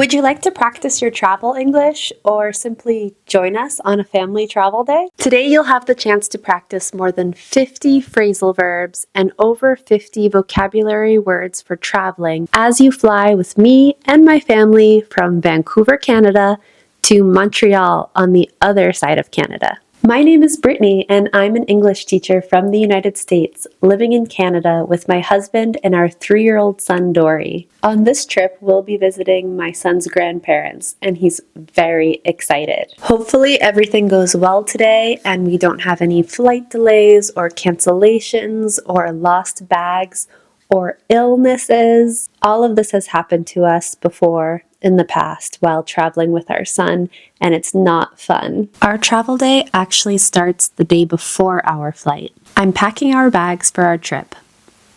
Would you like to practice your travel English or simply join us on a family travel day? Today you'll have the chance to practice more than 50 phrasal verbs and over 50 vocabulary words for traveling as you fly with me and my family from Vancouver, Canada to Montreal on the other side of Canada. My name is Brittany and I'm an English teacher from the United States living in Canada with my husband and our 3-year-old son Dory. On this trip, we'll be visiting my son's grandparents and he's very excited. Hopefully everything goes well today and we don't have any flight delays or cancellations or lost bags or illnesses. All of this has happened to us before in the past while traveling with our son, and it's not fun. Our travel day actually starts the day before our flight. I'm packing our bags for our trip.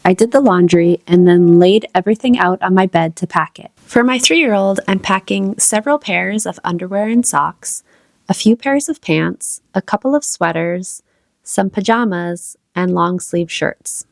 I did the laundry and then laid everything out on my bed to pack it. For my 3-year-old, I'm packing several pairs of underwear and socks, a few pairs of pants, a couple of sweaters, some pajamas, and long sleeve shirts.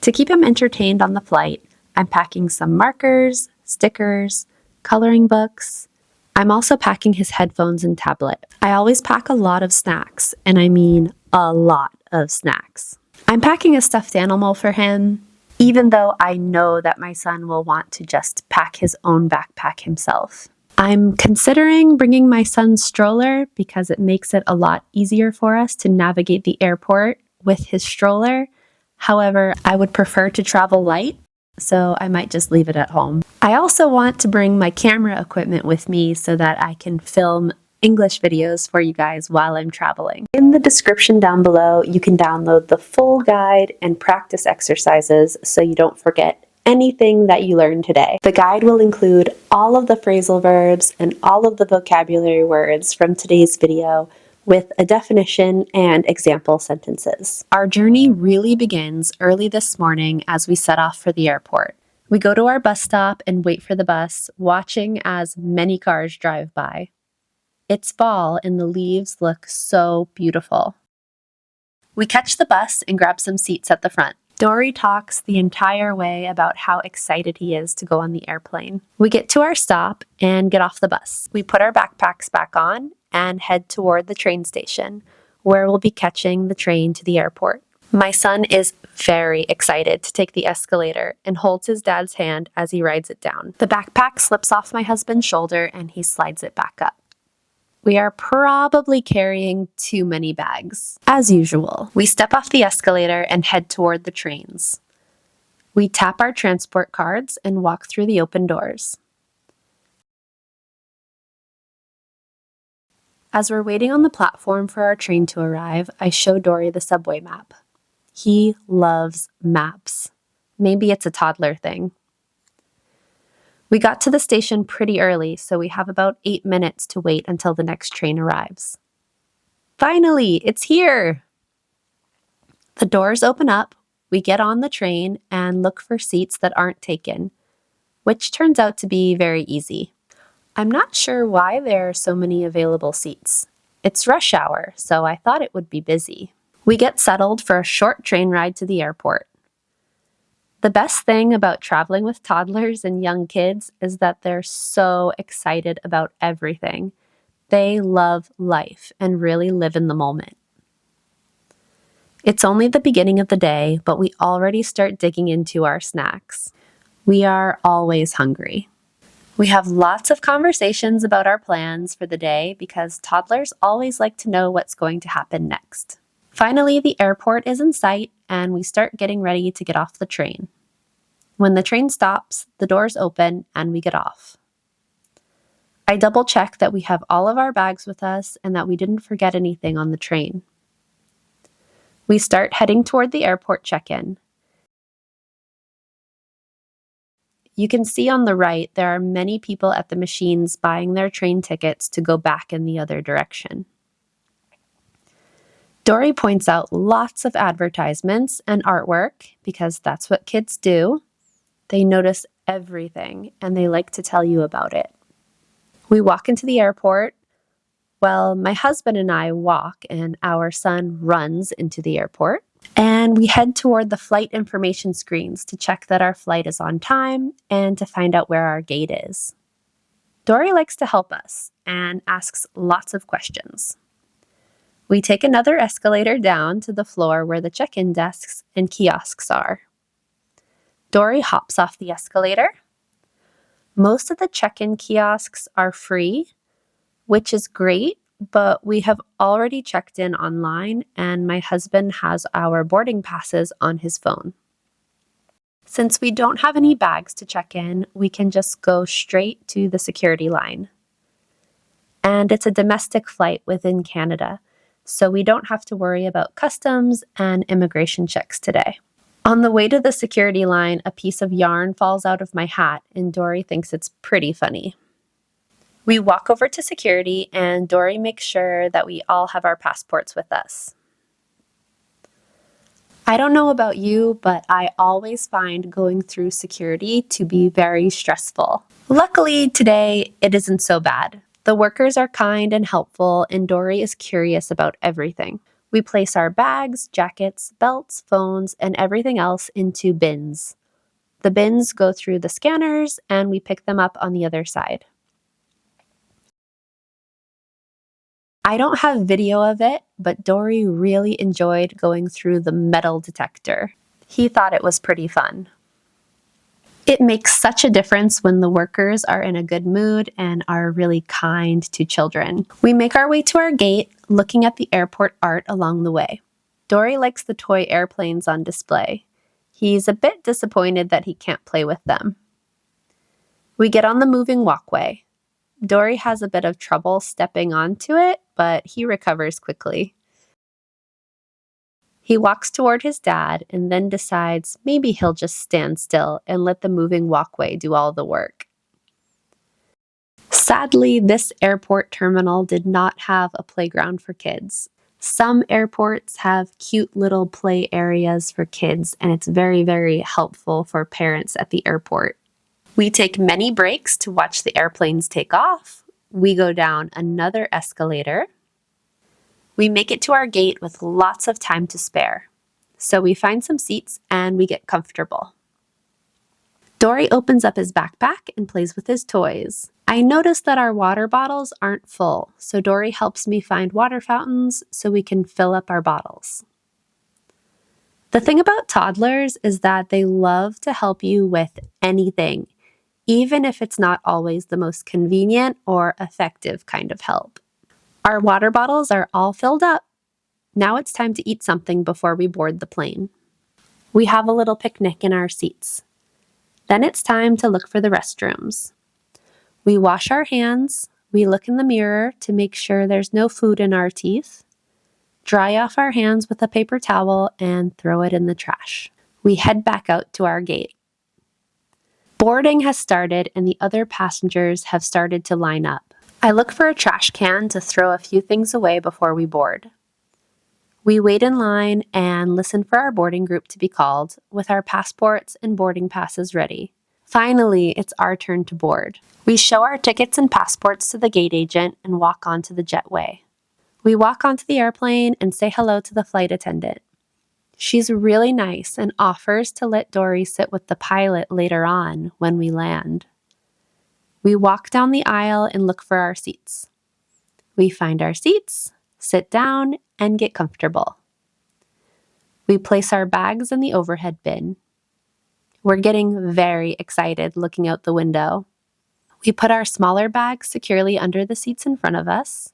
To keep him entertained on the flight, I'm packing some markers, stickers, coloring books. I'm also packing his headphones and tablet. I always pack a lot of snacks, and I mean a lot of snacks. I'm packing a stuffed animal for him, even though I know that my son will want to just pack his own backpack himself. I'm considering bringing my son's stroller because it makes it a lot easier for us to navigate the airport with his stroller. However, I would prefer to travel light, so I might just leave it at home. I also want to bring my camera equipment with me so that I can film English videos for you guys while I'm traveling. In the description down below, you can download the full guide and practice exercises so you don't forget anything that you learned today. The guide will include all of the phrasal verbs and all of the vocabulary words from today's video, with a definition and example sentences. Our journey really begins early this morning as we set off for the airport. We go to our bus stop and wait for the bus, watching as many cars drive by. It's fall and the leaves look so beautiful. We catch the bus and grab some seats at the front. Dory talks the entire way about how excited he is to go on the airplane. We get to our stop and get off the bus. We put our backpacks back on and head toward the train station, where we'll be catching the train to the airport. My son is very excited to take the escalator and holds his dad's hand as he rides it down. The backpack slips off my husband's shoulder and he slides it back up. We are probably carrying too many bags. As usual, we step off the escalator and head toward the trains. We tap our transport cards and walk through the open doors. As we're waiting on the platform for our train to arrive, I show Dory the subway map. He loves maps. Maybe it's a toddler thing. We got to the station pretty early, so we have about 8 minutes to wait until the next train arrives. Finally, it's here! The doors open up, we get on the train and look for seats that aren't taken, which turns out to be very easy. I'm not sure why there are so many available seats. It's rush hour, so I thought it would be busy. We get settled for a short train ride to the airport. The best thing about traveling with toddlers and young kids is that they're so excited about everything. They love life and really live in the moment. It's only the beginning of the day, but we already start digging into our snacks. We are always hungry. We have lots of conversations about our plans for the day because toddlers always like to know what's going to happen next. Finally, the airport is in sight and we start getting ready to get off the train. When the train stops, the doors open and we get off. I double check that we have all of our bags with us and that we didn't forget anything on the train. We start heading toward the airport check-in. You can see on the right there are many people at the machines buying their train tickets to go back in the other direction. Dory points out lots of advertisements and artwork because that's what kids do. They notice everything and they like to tell you about it. We walk into the airport. Well, my husband and I walk and our son runs into the airport. And we head toward the flight information screens to check that our flight is on time and to find out where our gate is. Dory likes to help us and asks lots of questions. We take another escalator down to the floor where the check-in desks and kiosks are. Dory hops off the escalator. Most of the check-in kiosks are free, which is great, but we have already checked in online and my husband has our boarding passes on his phone. Since we don't have any bags to check in, we can just go straight to the security line. And it's a domestic flight within Canada, so we don't have to worry about customs and immigration checks today. On the way to the security line, a piece of yarn falls out of my hat, and Dory thinks it's pretty funny. We walk over to security, and Dory makes sure that we all have our passports with us. I don't know about you, but I always find going through security to be very stressful. Luckily, today it isn't so bad. The workers are kind and helpful, and Dory is curious about everything. We place our bags, jackets, belts, phones, and everything else into bins. The bins go through the scanners, and we pick them up on the other side. I don't have video of it, but Dory really enjoyed going through the metal detector. He thought it was pretty fun. It makes such a difference when the workers are in a good mood and are really kind to children. We make our way to our gate, looking at the airport art along the way. Dory likes the toy airplanes on display. He's a bit disappointed that he can't play with them. We get on the moving walkway. Dory has a bit of trouble stepping onto it, but he recovers quickly. He walks toward his dad and then decides maybe he'll just stand still and let the moving walkway do all the work. Sadly, this airport terminal did not have a playground for kids. Some airports have cute little play areas for kids, and it's very, very helpful for parents at the airport. We take many breaks to watch the airplanes take off. We go down another escalator. We make it to our gate with lots of time to spare. So we find some seats and we get comfortable. Dory opens up his backpack and plays with his toys. I notice that our water bottles aren't full, so Dory helps me find water fountains so we can fill up our bottles. The thing about toddlers is that they love to help you with anything, even if it's not always the most convenient or effective kind of help. Our water bottles are all filled up. Now it's time to eat something before we board the plane. We have a little picnic in our seats. Then it's time to look for the restrooms. We wash our hands. We look in the mirror to make sure there's no food in our teeth. Dry off our hands with a paper towel and throw it in the trash. We head back out to our gate. Boarding has started and the other passengers have started to line up. I look for a trash can to throw a few things away before we board. We wait in line and listen for our boarding group to be called with our passports and boarding passes ready. Finally, it's our turn to board. We show our tickets and passports to the gate agent and walk onto the jetway. We walk onto the airplane and say hello to the flight attendant. She's really nice and offers to let Dory sit with the pilot later on when we land. We walk down the aisle and look for our seats. We find our seats, sit down, and get comfortable. We place our bags in the overhead bin. We're getting very excited looking out the window. We put our smaller bags securely under the seats in front of us.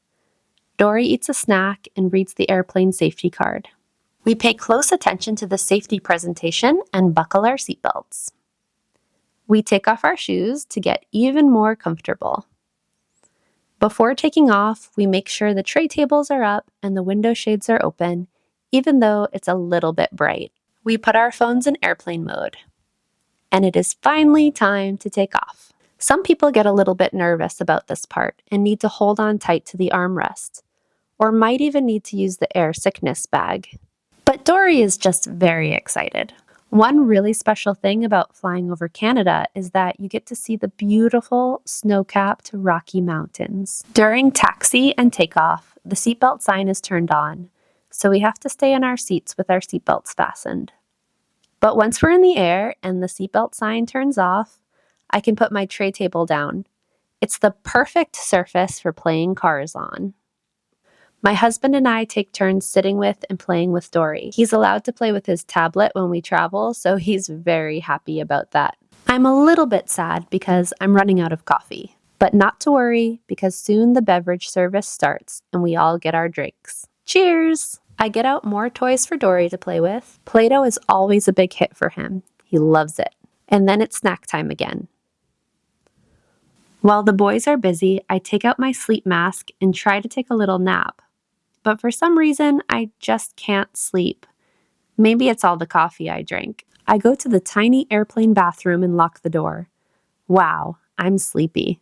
Dory eats a snack and reads the airplane safety card. We pay close attention to the safety presentation and buckle our seatbelts. We take off our shoes to get even more comfortable. Before taking off, we make sure the tray tables are up and the window shades are open, even though it's a little bit bright. We put our phones in airplane mode. And it is finally time to take off. Some people get a little bit nervous about this part and need to hold on tight to the armrest, or might even need to use the air sickness bag. But Dory is just very excited. One really special thing about flying over Canada is that you get to see the beautiful snow-capped Rocky Mountains. During taxi and takeoff, the seatbelt sign is turned on, so we have to stay in our seats with our seatbelts fastened. But once we're in the air and the seatbelt sign turns off, I can put my tray table down, It's the perfect surface for playing cars on. My husband and I take turns sitting with and playing with Dory. He's allowed to play with his tablet when we travel, so he's very happy about that. I'm a little bit sad because I'm running out of coffee. But not to worry, because soon the beverage service starts and we all get our drinks. Cheers! I get out more toys for Dory to play with. Play-Doh is always a big hit for him. He loves it. And then it's snack time again. While the boys are busy, I take out my sleep mask and try to take a little nap. But for some reason, I just can't sleep. Maybe it's all the coffee I drank. I go to the tiny airplane bathroom and lock the door. Wow, I'm sleepy.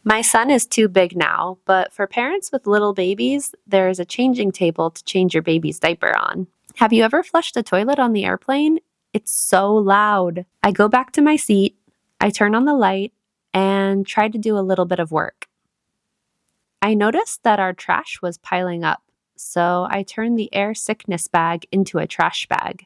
My son is too big now, but for parents with little babies, there is a changing table to change your baby's diaper on. Have you ever flushed a toilet on the airplane? It's so loud. I go back to my seat, I turn on the light, and try to do a little bit of work. I noticed that our trash was piling up, so I turned the air sickness bag into a trash bag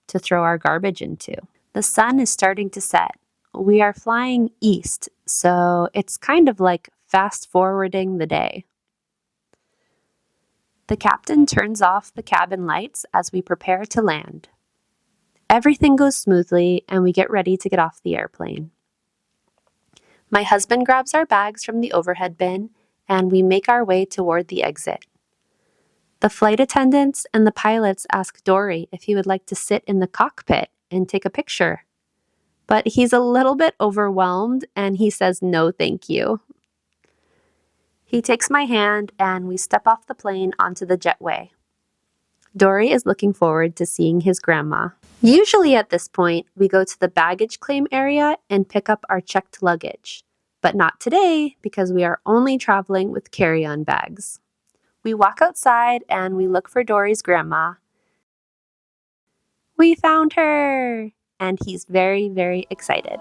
to throw our garbage into. The sun is starting to set. We are flying east, so it's kind of like fast forwarding the day. The captain turns off the cabin lights as we prepare to land. Everything goes smoothly, and we get ready to get off the airplane. My husband grabs our bags from the overhead bin, and we make our way toward the exit. The flight attendants and the pilots ask Dory if he would like to sit in the cockpit and take a picture. But he's a little bit overwhelmed, and he says no thank you. He takes my hand, and we step off the plane onto the jetway. Dory is looking forward to seeing his grandma. Usually at this point, we go to the baggage claim area and pick up our checked luggage. But not today, because we are only traveling with carry-on bags. We walk outside and we look for Dory's grandma. We found her! And he's very, very excited.